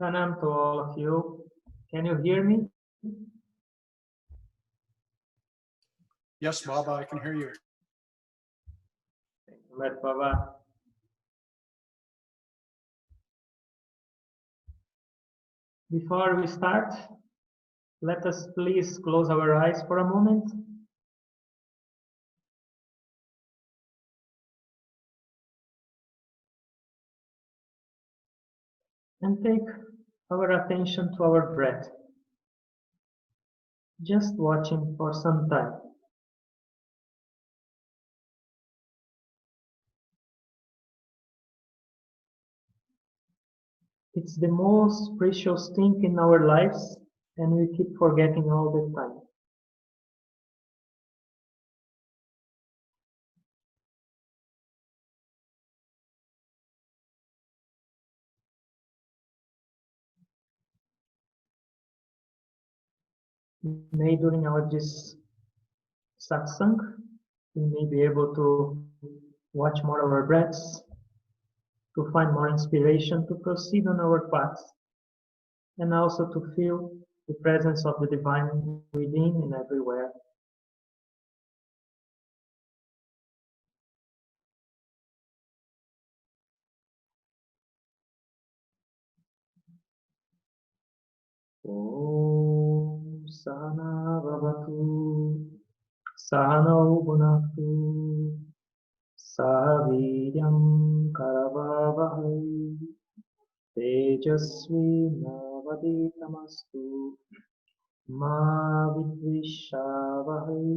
Pranam to all of you. Can you hear me? Yes, Baba, I can hear you. Thank you, Matt Baba. Before we start, let us please close our eyes for a moment. And take our attention to our breath. Just watching for some time. It's the most precious thing in our lives, and we keep forgetting all the time. May during this satsang, we may be able to watch more our breaths, to find more inspiration to proceed on our path, and also to feel the presence of the divine within and everywhere. Om Sahana Bhavatu Sahano Bhunaktu Saviryam Karavavahai Tejasvi Navaditamastu Ma Vidvishavahai.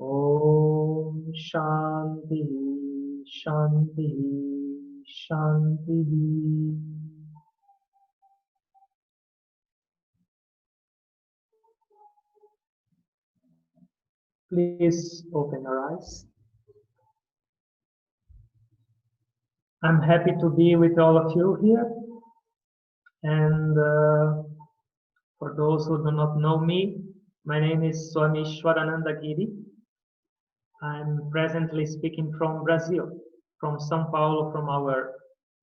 Om Shanti Shanti Shanti. Please open your eyes. I'm happy to be with all of you here. And for those who do not know me, my name is Swami Ishwarananda Giri. I'm presently speaking from Brazil, from Sao Paulo, from our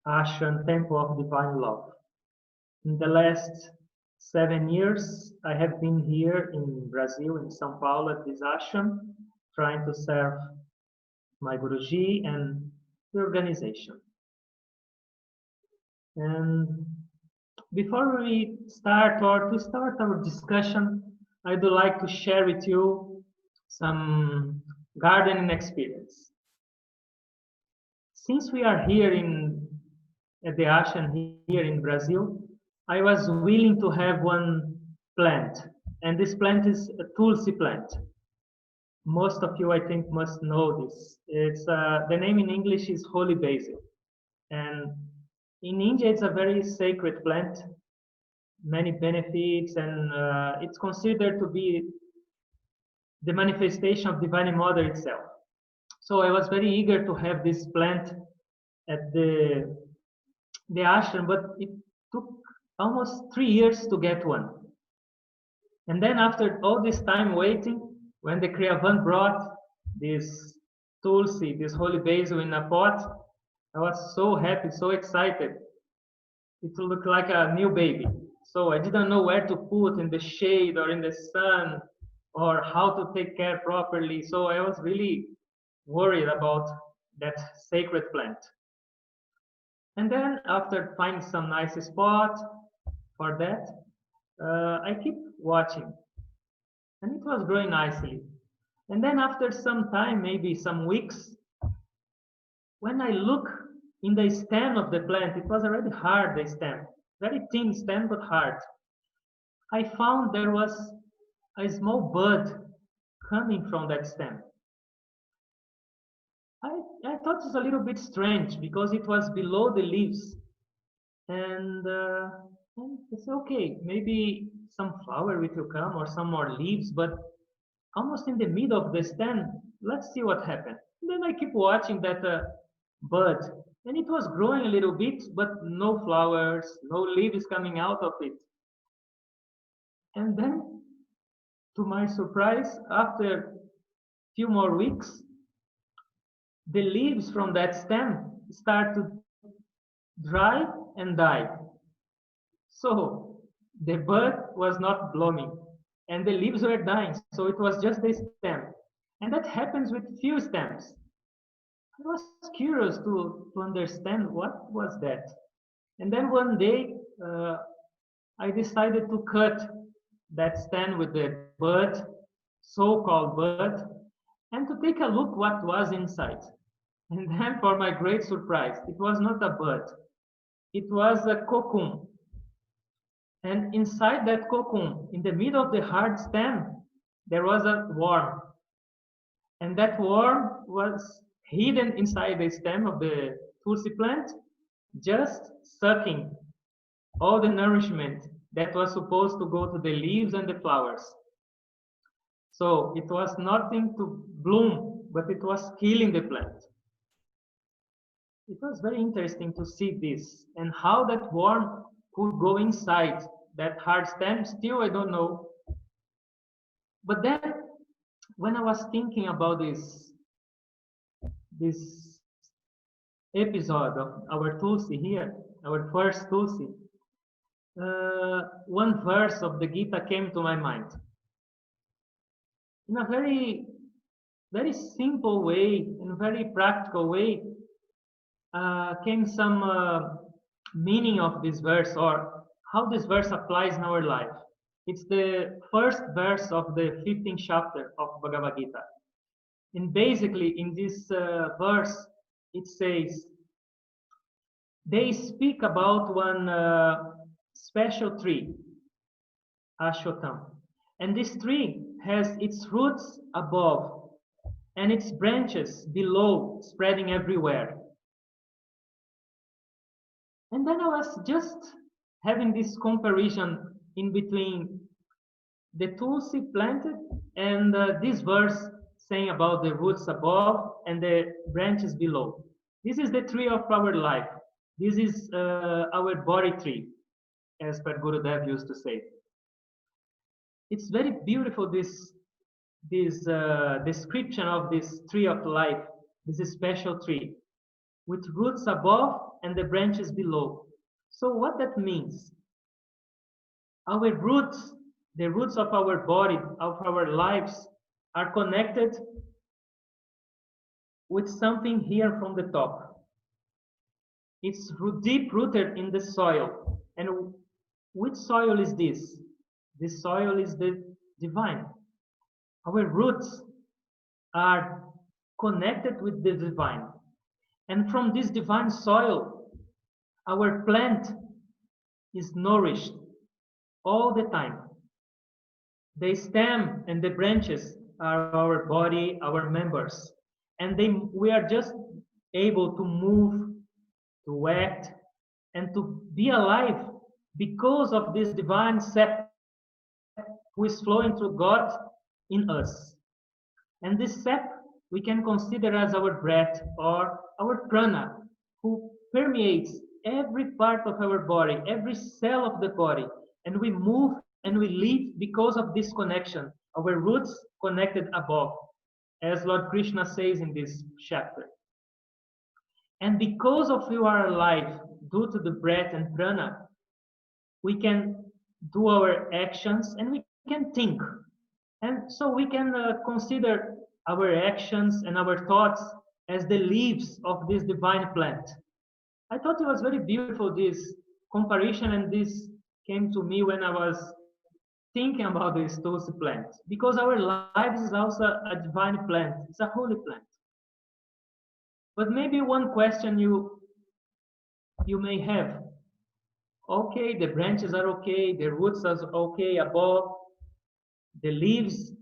Ashram Temple of Divine Love. In the last 7 years, I have been here in Brazil, in Sao Paulo, at this ashram, trying to serve my Guruji and the organization. And before we start, or to start our discussion, I would like to share with you some gardening experience. Since we are here at the ashram here in Brazil, I was willing to have one plant, and this plant is a Tulsi plant. Most of you, I think, must know this. It's the name in English is holy basil, and in India it's a very sacred plant, many benefits, and it's considered to be the manifestation of Divine Mother itself. So I was very eager to have this plant at the ashram, but it took almost 3 years to get one. And then after all this time waiting, when the Kriya brought this Tulsi, this holy basil in a pot, I was so happy, so excited. It looked like a new baby. So I didn't know where to put, in the shade or in the sun, or how to take care properly. So I was really worried about that sacred plant. And then after finding some nice spot for that, I keep watching, and it was growing nicely. And then after some time, maybe some weeks, when I look in the stem of the plant, it was already hard, the stem, very thin stem, but hard. I found there was a small bud coming from that stem. I thought it was a little bit strange because it was below the leaves. And it's okay, maybe some flower will come or some more leaves, but almost in the middle of the stem, let's see what happened. And then I keep watching that bud, and it was growing a little bit, but no flowers, no leaves coming out of it. And then, to my surprise, after a few more weeks, the leaves from that stem start to dried and died. So the bud was not blooming and the leaves were dying. So it was just a stem. And that happens with few stems. I was curious to understand what was that. And then one day I decided to cut that stem with the bud, so-called bud, and to take a look what was inside. And then for my great surprise, it was not a bud. It was a cocoon. And inside that cocoon, in the middle of the hard stem, there was a worm. And that worm was hidden inside the stem of the Tulsi plant, just sucking all the nourishment that was supposed to go to the leaves and the flowers. So it was nothing to bloom, but it was killing the plant. It was very interesting to see this and how that worm could go inside that hard stem. Still, I don't know. But then, when I was thinking about this episode of our Tulsi here, our first Tulsi, one verse of the Gita came to my mind. In a very, very simple way, in a very practical way, came some meaning of this verse or how this verse applies in our life. It's the first verse of the 15th chapter of Bhagavad Gita. And basically, in this verse, it says, they speak about one special tree, Ashram. And this tree has its roots above and its branches below, spreading everywhere. And then I was just having this comparison in between the Tulsi planted and this verse saying about the roots above and the branches below. This is the tree of our life. This is our body tree, as per Gurudev used to say. It's very beautiful, this description of this tree of life, this special tree, with roots above and the branches below. So what that means? Our roots, the roots of our body, of our lives, are connected with something here from the top. It's deep rooted in the soil. And which soil is this? This soil is the divine. Our roots are connected with the divine. And from this divine soil, our plant is nourished all the time. The stem and the branches are our body, our members. And we are just able to move, to act, and to be alive because of this divine sap who is flowing through God in us. And this sap we can consider as our breath or our prana, who permeates every part of our body, every cell of the body. And we move and we live because of this connection, our roots connected above, as Lord Krishna says in this chapter. And because of you are alive, due to the breath and prana, we can do our actions and we can think. And so we can consider our actions and our thoughts as the leaves of this divine plant. I thought it was very beautiful, this comparison, and this came to me when I was thinking about this Tulsi plant, because our lives is also a divine plant. It's a holy plant. But maybe one question you may have. Okay, the branches are okay, the roots are okay above, the leaves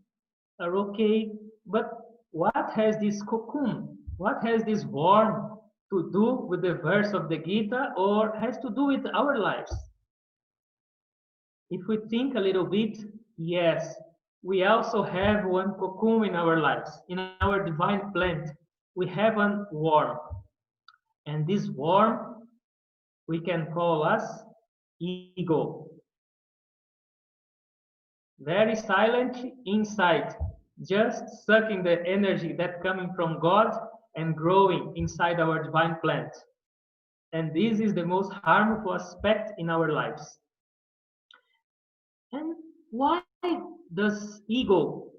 are okay, but what has this cocoon, what has this worm to do with the verse of the Gita, or has to do with our lives? If we think a little bit, yes, we also have one cocoon in our lives, in our divine plant. We have one worm. And this worm, we can call us ego. Very silently inside, just sucking the energy that coming from God and growing inside our divine plant. And this is the most harmful aspect in our lives. And why does ego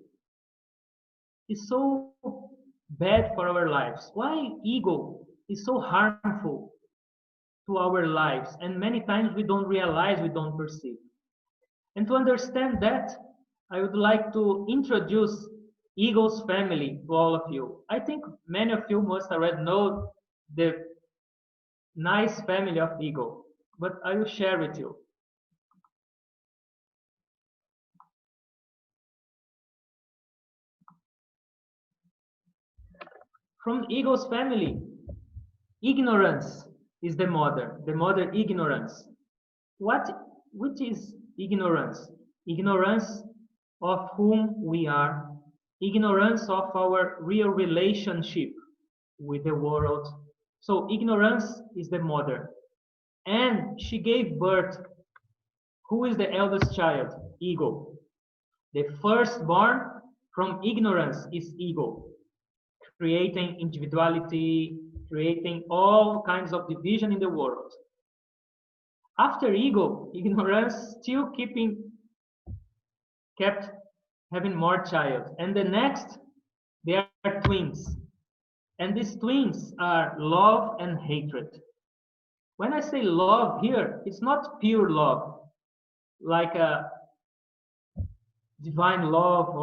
is so bad for our lives? Why ego is so harmful to our lives? And many times we don't realize, we don't perceive. And to understand that, I would like to introduce ego's family to all of you. I think many of you must already know the nice family of ego, but I will share with you. From ego's family, ignorance is the mother ignorance. Which is ignorance? Ignorance of whom we are, ignorance of our real relationship with the world. So ignorance is the mother. And she gave birth. Who is the eldest child? Ego. The firstborn from ignorance is ego, creating individuality, creating all kinds of division in the world. After ego, ignorance still kept having more child. And the next, they are twins. And these twins are love and hatred. When I say love here, it's not pure love, like a divine love,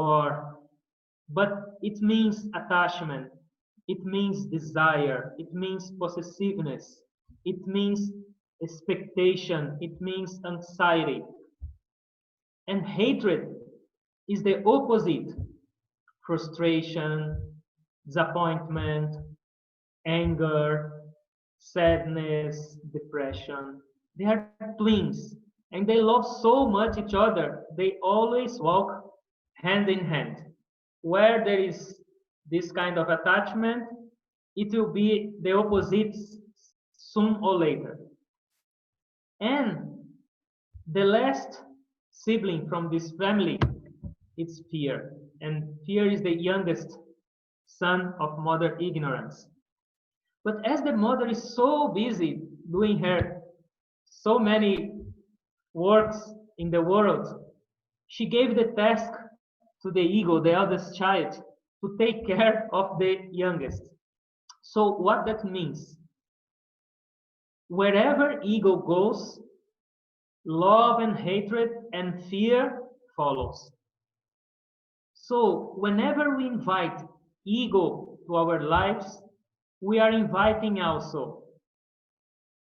but it means attachment, it means desire, it means possessiveness, it means expectation, it means anxiety. And hatred is the opposite: frustration, disappointment, anger, sadness, depression. They are twins and they love so much each other, they always walk hand in hand. Where there is this kind of attachment, it will be the opposites soon or later. And the last sibling from this family is fear. And fear is the youngest son of mother ignorance. But as the mother is so busy doing her so many works in the world, she gave the task to the ego, the eldest child, to take care of the youngest. So what that means? Wherever ego goes, love and hatred and fear follows. So whenever we invite ego to our lives, we are inviting also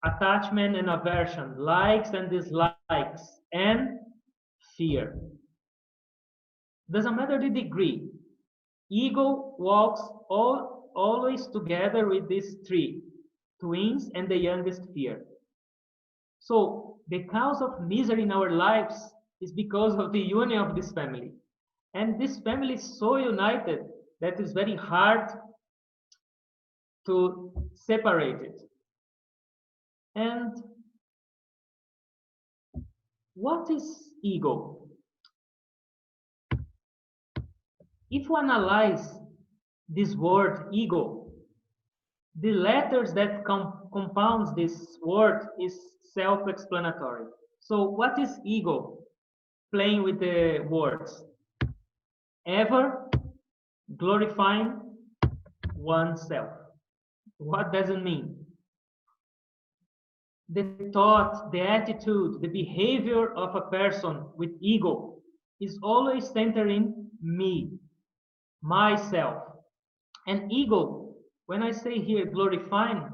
attachment and aversion, likes and dislikes, and fear. Doesn't matter the degree. Ego walks always together with these three, twins and the youngest fear. So the cause of misery in our lives is because of the union of this family. And this family is so united that it's very hard to separate it. And what is ego? If we analyze this word ego, the letters that compounds this word is self-explanatory. So what is ego? Playing with the words. Ever glorifying oneself. What does it mean? The thought, the attitude, the behavior of a person with ego is always centering me, myself. And ego, when I say here glorifying,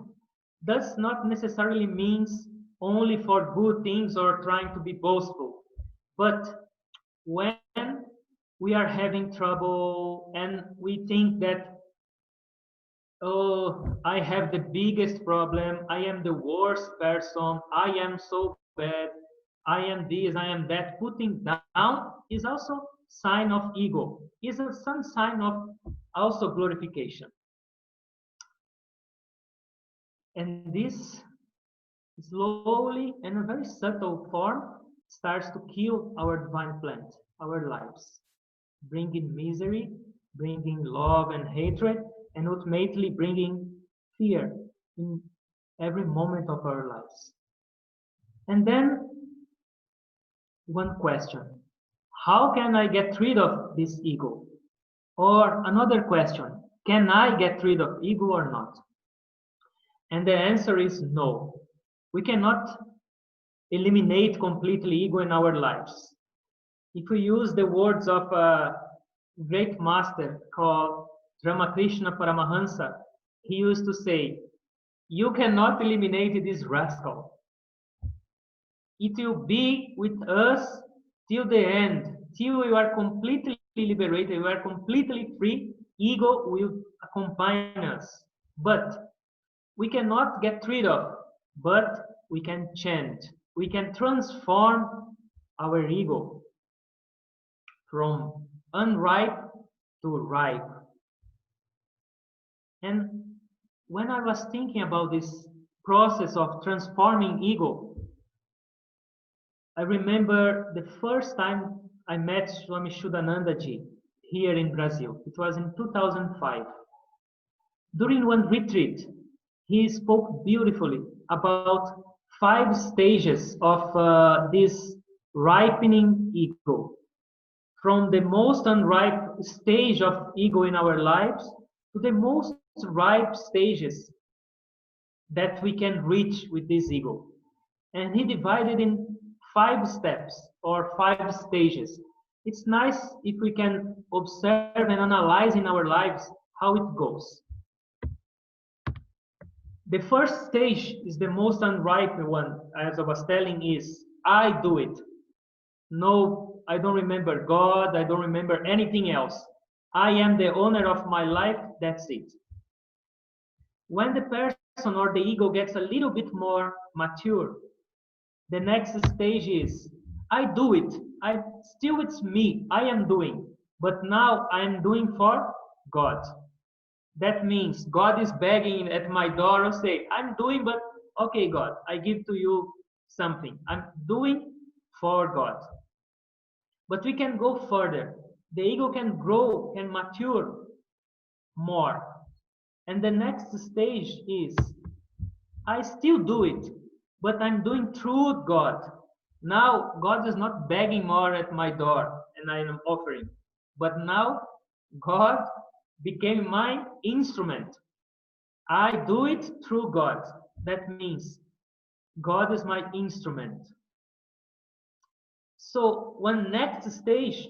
does not necessarily means only for good things or trying to be boastful. But when we are having trouble and we think that, oh, I have the biggest problem, I am the worst person, I am so bad, I am this, I am that, putting down is also sign of ego, is some sign of also glorification. And this slowly and in a very subtle form starts to kill our divine plant, our lives, bringing misery, bringing love and hatred, and ultimately bringing fear in every moment of our lives. And then one question: how can I get rid of this ego? Or another question: can I get rid of ego or not? And the answer is no. We cannot eliminate completely ego in our lives. If we use the words of a great master called Ramakrishna Paramahansa, he used to say, "You cannot eliminate this rascal. It will be with us till the end, till you are completely liberated, you are completely free. Ego will accompany us. But we cannot get rid of, but we can change. We can transform our ego from unripe to ripe." And when I was thinking about this process of transforming ego, I remember the first time I met Swami Ishwarananda here in Brazil. It was in 2005. During one retreat, he spoke beautifully about 5 stages of this ripening ego. From the most unripe stage of ego in our lives to the most ripe stages that we can reach with this ego. And he divided in 5 steps or 5 stages. It's nice if we can observe and analyze in our lives how it goes. The first stage is the most unripe one, as I was telling, is I do it. No, I don't remember God, I don't remember anything else. I am the owner of my life, that's it. When the person or the ego gets a little bit more mature, the next stage is I do it. Still it's me, I am doing, but now I am doing for God. That means God is begging at my door and say, I'm doing, but okay, God, I give to you something. I'm doing for God. But we can go further. The ego can grow, can mature more. And the next stage is, I still do it, but I'm doing through God. Now God is not begging more at my door and I am offering. But now God became my instrument. I do it through God. That means God is my instrument. So one next stage,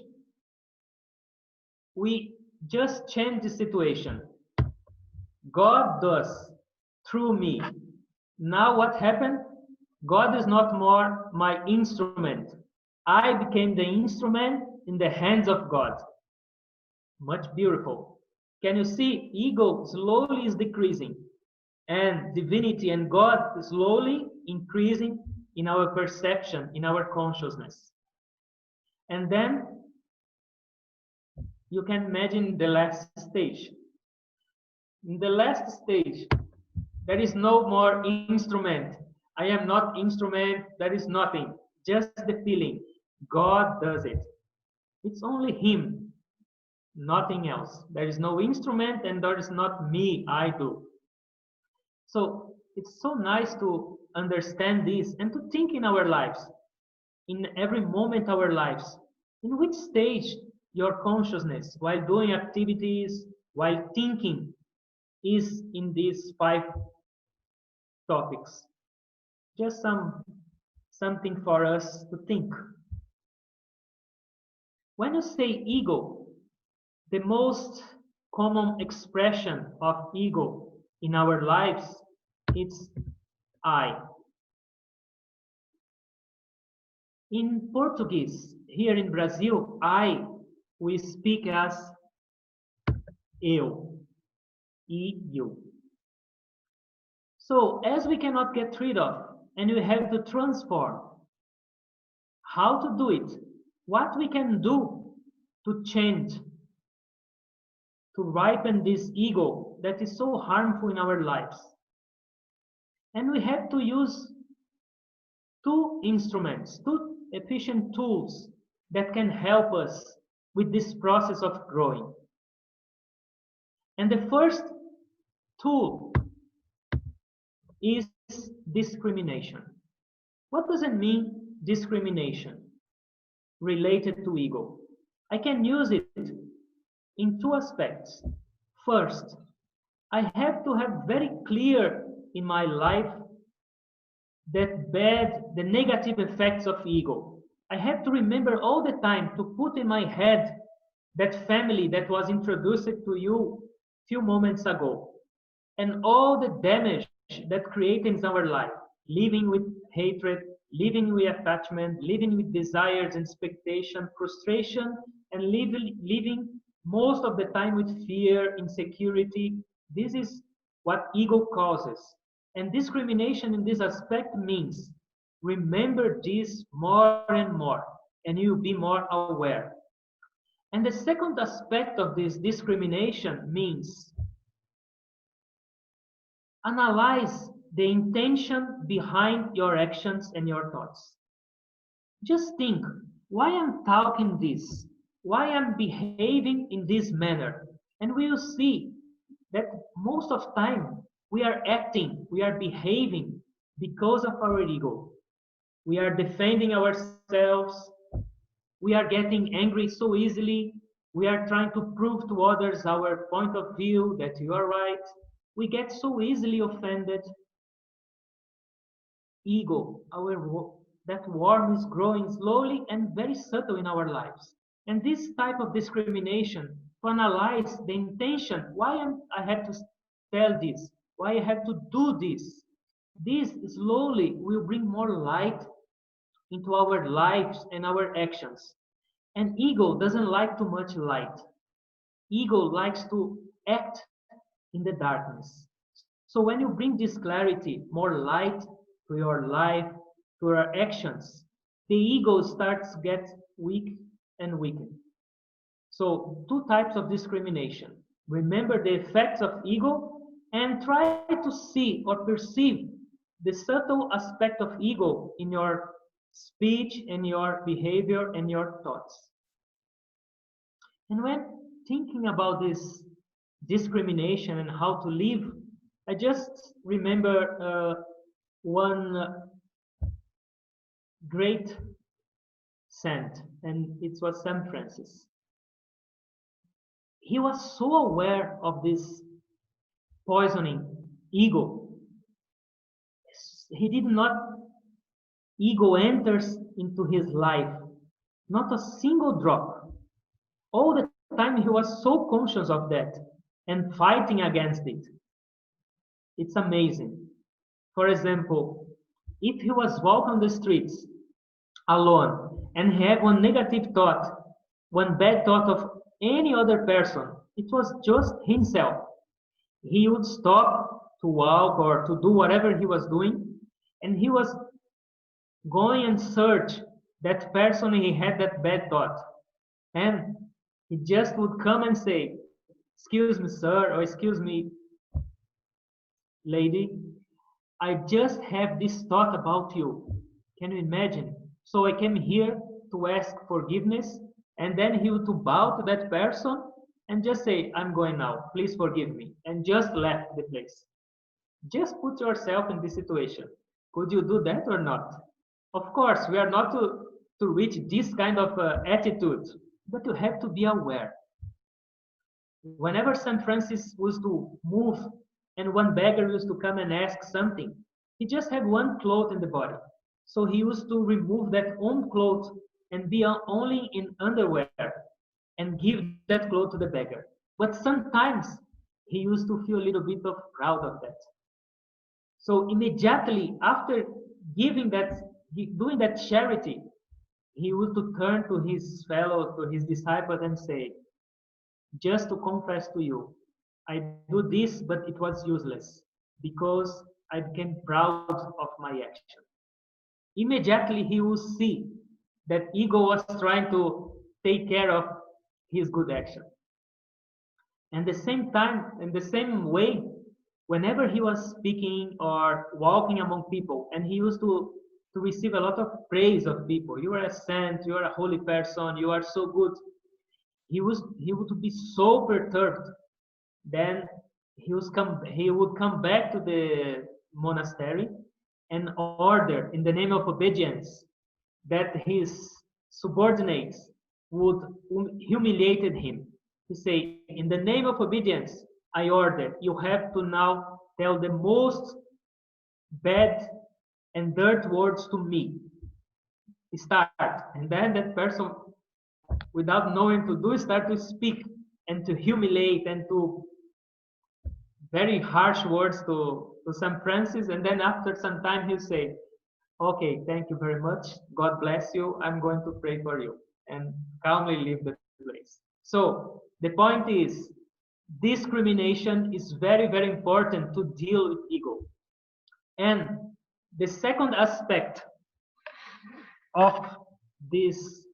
we just change the situation. God does through me. Now what happened? God is not more my instrument. I became the instrument in the hands of God. Much beautiful. Can you see? Ego slowly is decreasing and divinity and God slowly increasing in our perception, in our consciousness. And then you can imagine the last stage. In the last stage, there is no more instrument. I am not instrument, there is nothing. Just the feeling. God does it. It's only Him, nothing else. There is no instrument and there is not me, I do. So it's so nice to understand this and to think in our lives, in every moment of our lives, in which stage your consciousness, while doing activities, while thinking, is in these 5 topics. Just something for us to think. When you say ego, the most common expression of ego in our lives is I. In Portuguese, here in Brazil, I, we speak as eu, eu. So as we cannot get rid of, and we have to transform, how to do it? What we can do to change, to ripen this ego that is so harmful in our lives? And we have to use 2 instruments, 2 efficient tools that can help us with this process of growing. And the first tool is discrimination. What does it mean, discrimination, related to ego? I can use it in two aspects. First, I have to have very clear in my life the negative effects of ego. I have to remember all the time to put in my head that family that was introduced to you few moments ago, and all the damage that creates in our life, living with hatred, living with attachment, living with desires, expectation, frustration, and living most of the time with fear, insecurity. This is what ego causes. And discrimination in this aspect means remember this more and more, and you'll be more aware. And the second aspect of this discrimination means analyze the intention behind your actions and your thoughts. Just think, why I'm talking this? Why I'm behaving in this manner? And we will see that most of time we are acting, we are behaving because of our ego. We are defending ourselves. We are getting angry so easily. We are trying to prove to others our point of view that you are right. We get so easily offended. Ego, that worm is growing slowly and very subtle in our lives. And this type of discrimination, to analyze the intention, why I have to tell this, why I have to do this, this slowly will bring more light into our lives and our actions. And ego doesn't like too much light. Ego likes to act in the darkness. So when you bring this clarity, more light to your life, to your actions, the ego starts to get weak and weakened. So two types of discrimination. Remember the effects of ego and try to see or perceive the subtle aspect of ego in your speech, in your behavior, and your thoughts. And when thinking about this discrimination and how to live, I just remember one great saint, and it was Saint Francis. He was so aware of this poisoning ego. He did not, ego enters into his life, not a single drop. All the time he was so conscious of that and fighting against it. It's amazing. For example, if he was walking on the streets alone and he had one negative thought, one bad thought of any other person, it was just himself. He would stop to walk or to do whatever he was doing, and he was going and search that person he had that bad thought. And he just would come and say, "Excuse me, sir," or "Excuse me, lady, I just have this thought about you. Can you imagine? So I came here to ask forgiveness." And then he would bow to that person and just say, "I'm going now, please forgive me," and just left the place. Just put yourself in this situation. Could you do that or not? Of course, we are not to reach this kind of attitude, but you have to be aware. Whenever St. Francis was to move and one beggar used to come and ask something, he just had one cloth in the body. So he used to remove that own cloth and be only in underwear and give that cloth to the beggar. But sometimes he used to feel a little bit of proud of that. So immediately after giving that, doing that charity, he would to turn to his fellow, to his disciples and say, "Just to confess to you, I do this, but it was useless because I became proud of my action." Immediately he will see that ego was trying to take care of his good action. And the same time, in the same way, whenever he was speaking or walking among people, and he used to receive a lot of praise of people, "You are a saint, you are a holy person, you are so good," he would be so perturbed. Then he would come back to the monastery and order in the name of obedience that his subordinates would humiliate him. He say, in the name of obedience, I order, you have to now tell the most bad and dirt words to me. Start. And then that person, without knowing to do, start to speak and to humiliate and to very harsh words to St. Francis. And then after some time, he'll say, okay, thank you very much. God bless you. I'm going to pray for you. And calmly leave the place. So the point is, discrimination is very, very important to deal with ego. And the second aspect of this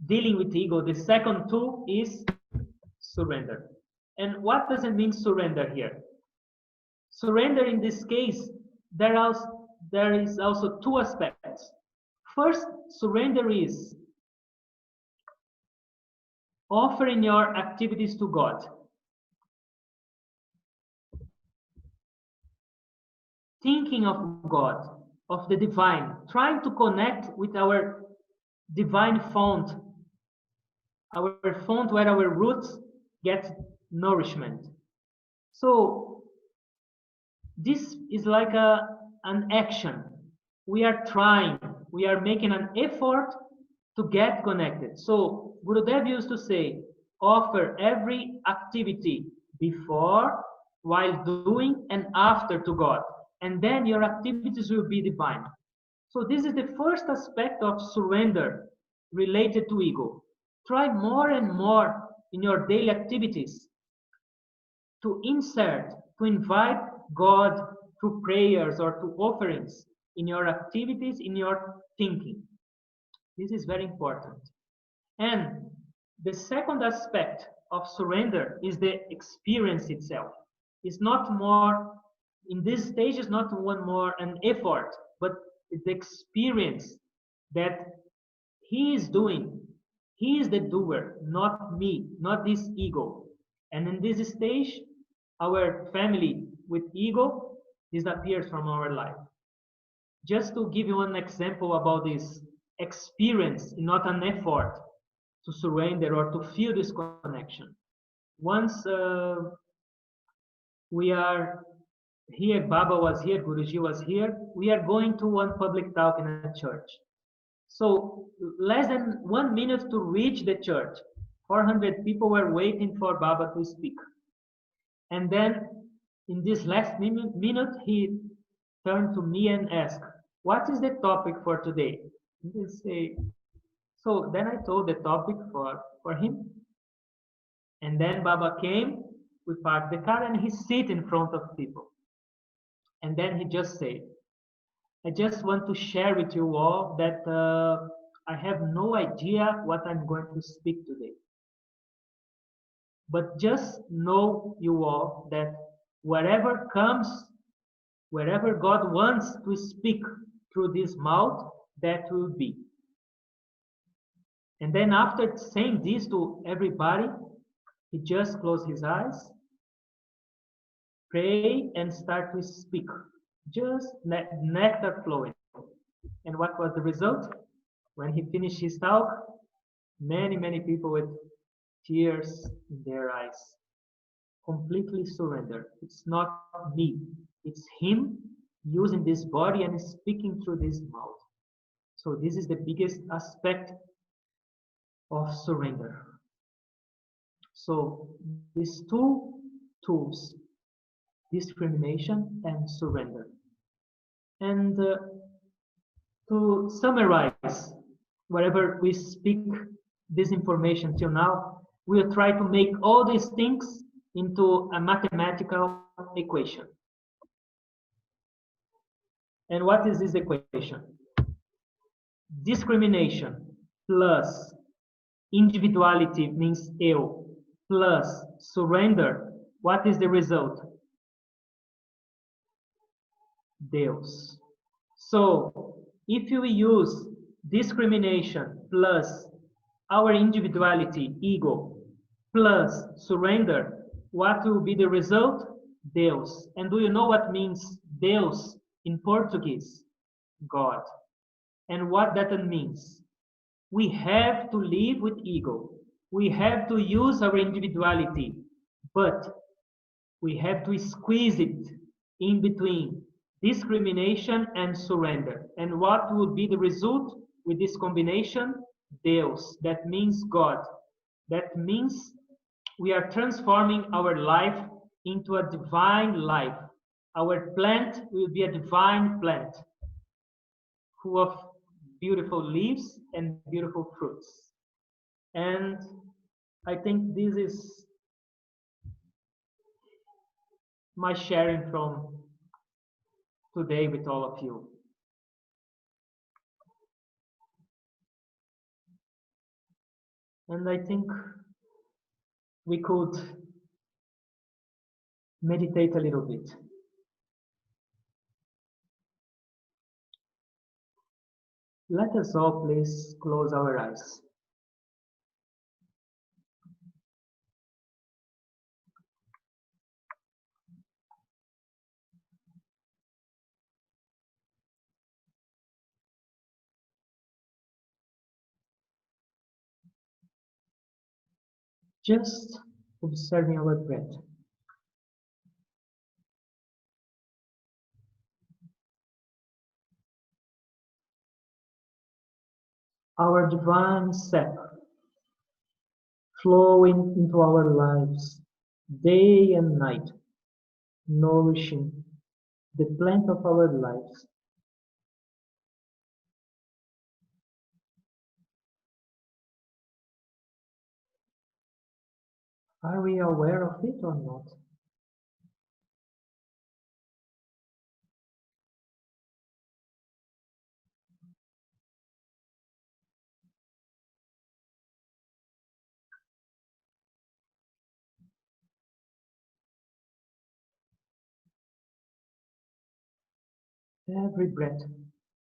dealing with ego, the second tool is surrender. And what does it mean surrender here? Surrender in this case, there is also two aspects. First, surrender is offering your activities to God. Thinking of God, of the divine, trying to connect with our divine font, our font where our roots get nourishment. So this is like an action. We are trying, we are making an effort to get connected. So Gurudev used to say, offer every activity before, while doing, and after to God. And then your activities will be divine. So this is the first aspect of surrender related to ego. Try more and more in your daily activities to insert, to invite God through prayers or to offerings in your activities, in your thinking. This is very important. And the second aspect of surrender is the experience itself. It's not more, in this stage, it's not one more an effort, but it's the experience that he is doing. He is the doer, not me, not this ego. And in this stage, our family with ego disappears from our life. Just to give you an example about this experience, not an effort to surrender or to feel this connection. Once we are here, Baba was here, Guruji was here, we are going to one public talk in a church. So less than 1 minute to reach the church, 400 people were waiting for Baba to speak. And then in this last minute, he turned to me and asked, what is the topic for today? So then I told the topic for him. And then Baba came, we parked the car, and he sit in front of people. And then he just said, I just want to share with you all that I have no idea what I'm going to speak today. But just know you all that wherever comes, wherever God wants to speak through this mouth, that will be. And then after saying this to everybody, he just closed his eyes, pray, and start to speak. Just nectar flowing. And what was the result? When he finished his talk, many people with tears in their eyes, completely surrender. It's not me, it's him using this body and speaking through this mouth. So this is the biggest aspect of surrender. So these two tools, discrimination and surrender. And to summarize, wherever we speak this information till now, we'll try to make all these things into a mathematical equation. And what is this equation? Discrimination plus individuality means eu plus surrender. What is the result? Deus. So if we use discrimination plus our individuality, ego, plus surrender, what will be the result? Deus. And do you know what means Deus in Portuguese? God. And what that means? We have to live with ego. We have to use our individuality, but we have to squeeze it in between discrimination and surrender. And what would be the result with this combination? Deus. That means God. That means we are transforming our life into a divine life. Our plant will be a divine plant, full of beautiful leaves and beautiful fruits. And I think this is my sharing from today with all of you. And I think we could meditate a little bit. Let us all please close our eyes. Just observing our breath. Our divine sap flowing into our lives day and night, nourishing the plant of our lives. Are we aware of it or not? Every breath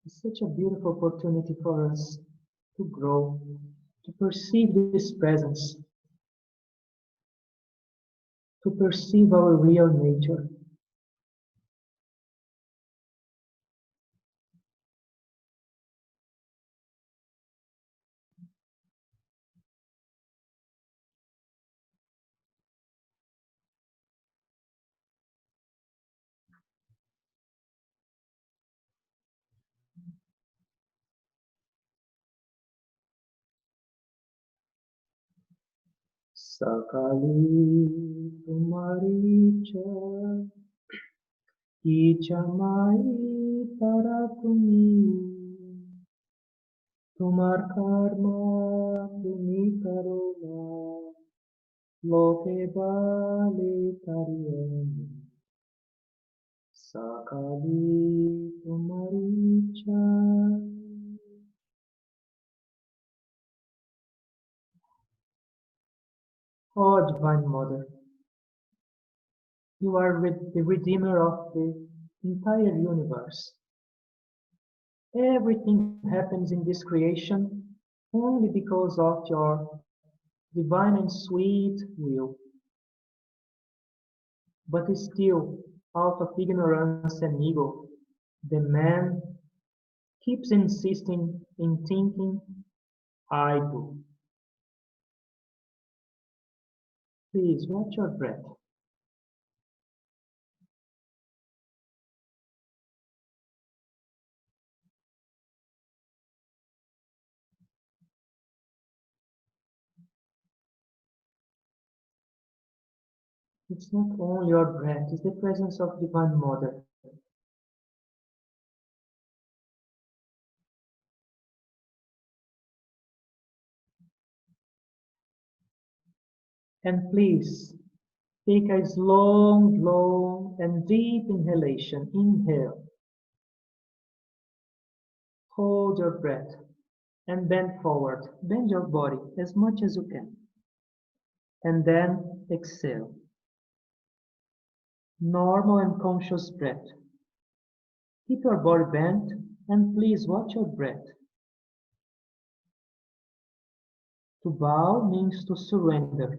is such a beautiful opportunity for us to grow, to perceive this presence, to perceive our real nature. Sakali tumari cha ki chamai tara tumi tumar karma tumi karona loke bale tariyani Sakali tumari cha. Oh, Divine Mother, you are the Redeemer of the entire universe. Everything happens in this creation only because of your divine and sweet will. But still, out of ignorance and ego, the man keeps insisting in thinking, I do. Please watch your breath. It's not only your breath, it's the presence of Divine Mother. And please, take a long and deep inhalation. Inhale. Hold your breath and bend forward. Bend your body as much as you can. And then exhale. Normal and conscious breath. Keep your body bent and please watch your breath. To bow means to surrender.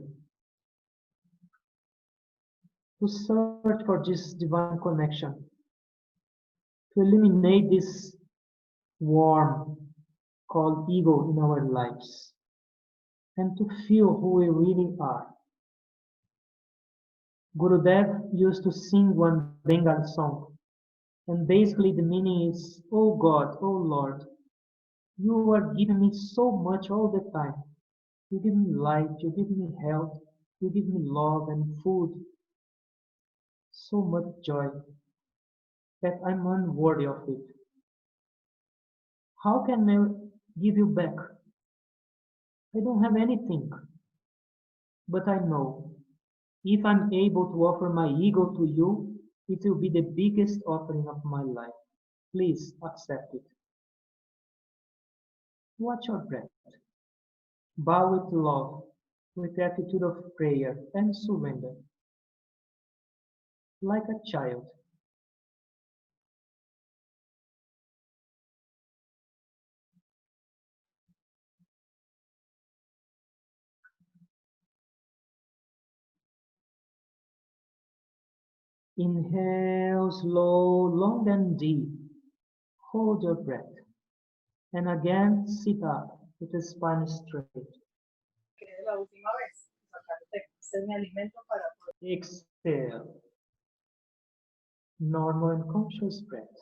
To search for this divine connection. To eliminate this worm called ego in our lives, and to feel who we really are. Gurudev used to sing one Bengali song, and basically the meaning is, "Oh God, oh Lord, you are giving me so much all the time. You give me light, you give me health, you give me love and food, so much joy that I'm unworthy of it. How can I give you back? I don't have anything, but I know if I'm able to offer my ego to you, it will be the biggest offering of my life. Please accept it." Watch your breath. Bow with love, with attitude of prayer and surrender, like a child. Inhale slow, long and deep. Hold your breath. And again, sit up with the spine straight. Exhale. Normal and conscious breath.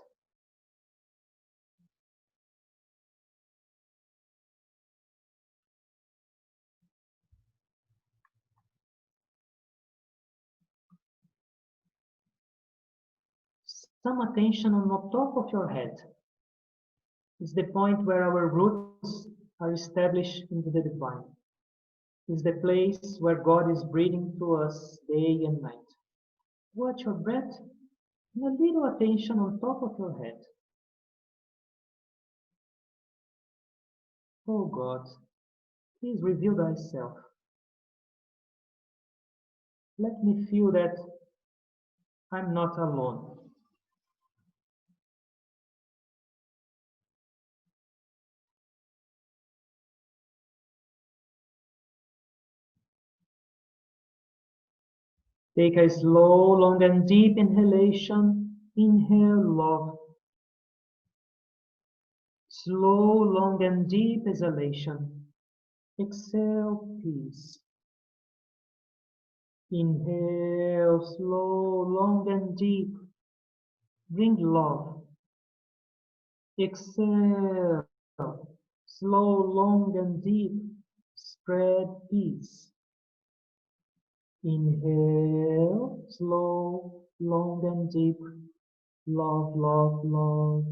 Some attention on the top of your head. It's the point where our roots are established into the divine. It's the place where God is breathing through us day and night. Watch your breath and a little attention on top of your head. Oh God, please reveal thyself. Let me feel that I'm not alone. Take a slow, long and deep inhalation. Inhale love. Slow, long and deep exhalation. Exhale peace. Inhale slow, long and deep. Bring love. Exhale slow, long and deep. Spread peace. Inhale slow, long and deep. Love, love, love.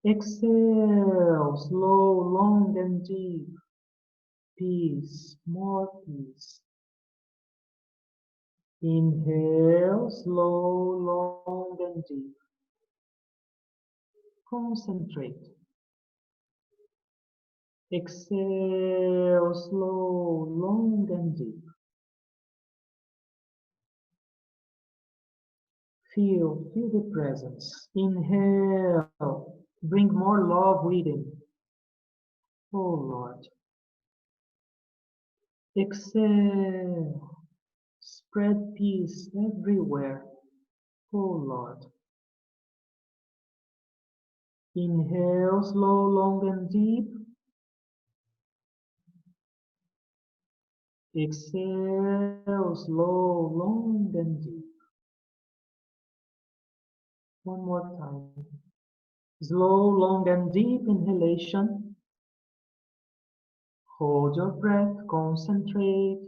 Exhale, slow, long and deep. Peace, more peace. Inhale, slow, long and deep. Concentrate. Exhale, slow, long and deep. Feel the presence. Inhale, bring more love within. Oh Lord. Exhale, spread peace everywhere. Oh Lord. Inhale, slow, long and deep. Exhale, slow, long and deep. One more time. Slow, long and deep inhalation. Hold your breath, concentrate.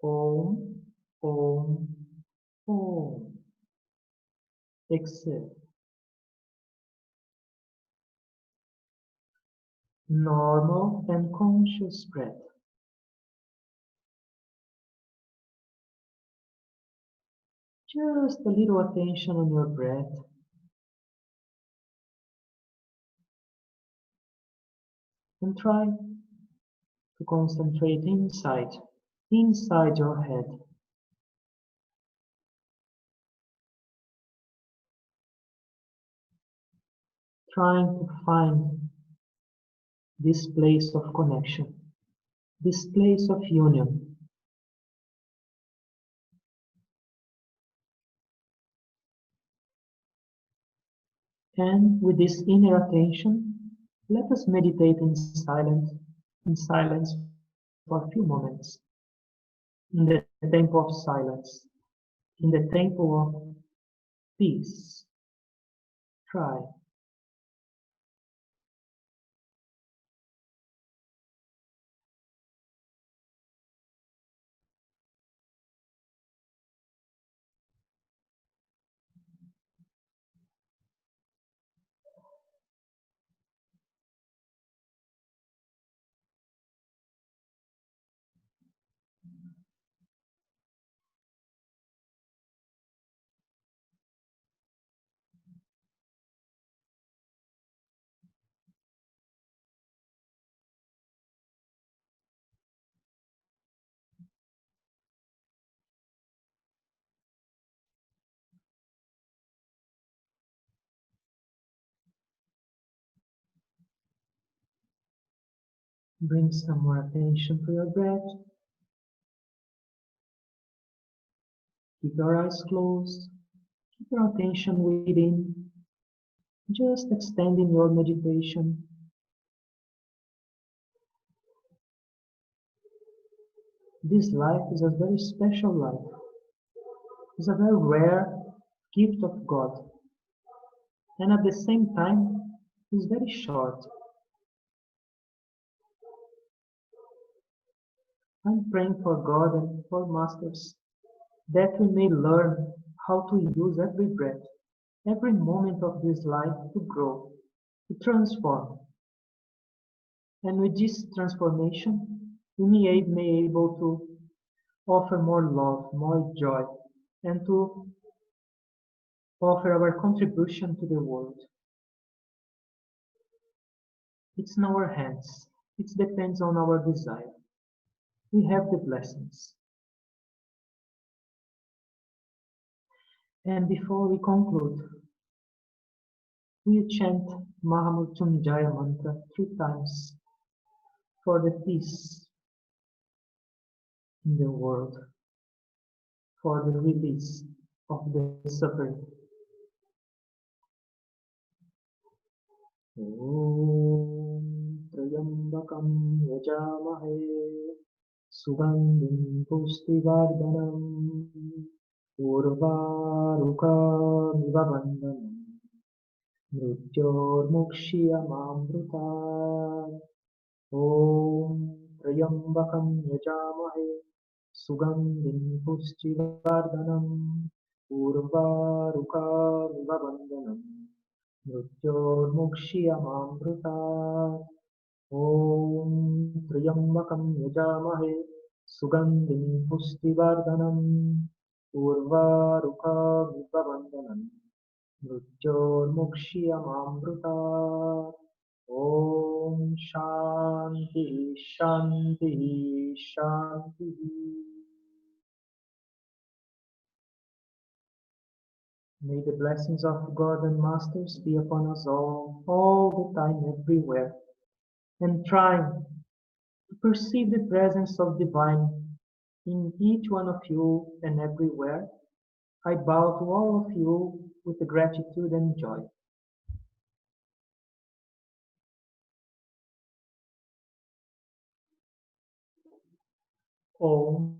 Om, Om, Om. Exhale. Normal and conscious breath. Just a little attention on your breath. And try to concentrate inside your head. Trying to find this place of connection, this place of union. And with this inner attention, let us meditate in silence for a few moments, in the temple of silence, in the temple of peace. Try. Bring some more attention to your breath. Keep your eyes closed. Keep your attention within. Just extending your meditation. This life is a very special life. It's a very rare gift of God. And at the same time, it's very short. I'm praying for God and for Masters that we may learn how to use every breath, every moment of this life to grow, to transform. And with this transformation, we may be able to offer more love, more joy, and to offer our contribution to the world. It's in our hands. It depends on our desire. We have the blessings. And before we conclude, we chant Mahamrityunjaya mantra 3 times for the peace in the world, for the release of the suffering. Om Trayambakam Yajamahe Sugandhim Pushtivardhanam Urvarukamiva Bandhanam Mrityormukshiyamamrutat. Om Trayambakam Yajamahe Sugandhim Pushtivardhanam Urvarukamiva Bandhanam Mrityormukshiyamamrutat. Om Trayambakam Yajamahe Sugandhim Pushtivardhanam Urvarukamiva Bandhanam Mrityormukshiyamamrutat. Om Shanti Shanti Shanti. May the blessings of God and Masters be upon us all the time, everywhere, and try to perceive the presence of Divine in each one of you and everywhere. I bow to all of you with gratitude and joy. Om.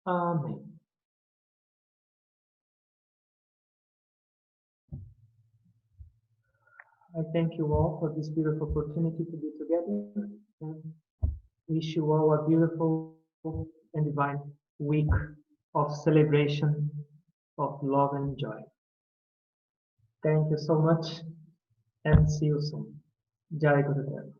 Amen. I thank you all for this beautiful opportunity to be together, and wish you all a beautiful and divine week of celebration of love and joy. Thank you so much, and see you soon. Jai Gurudev.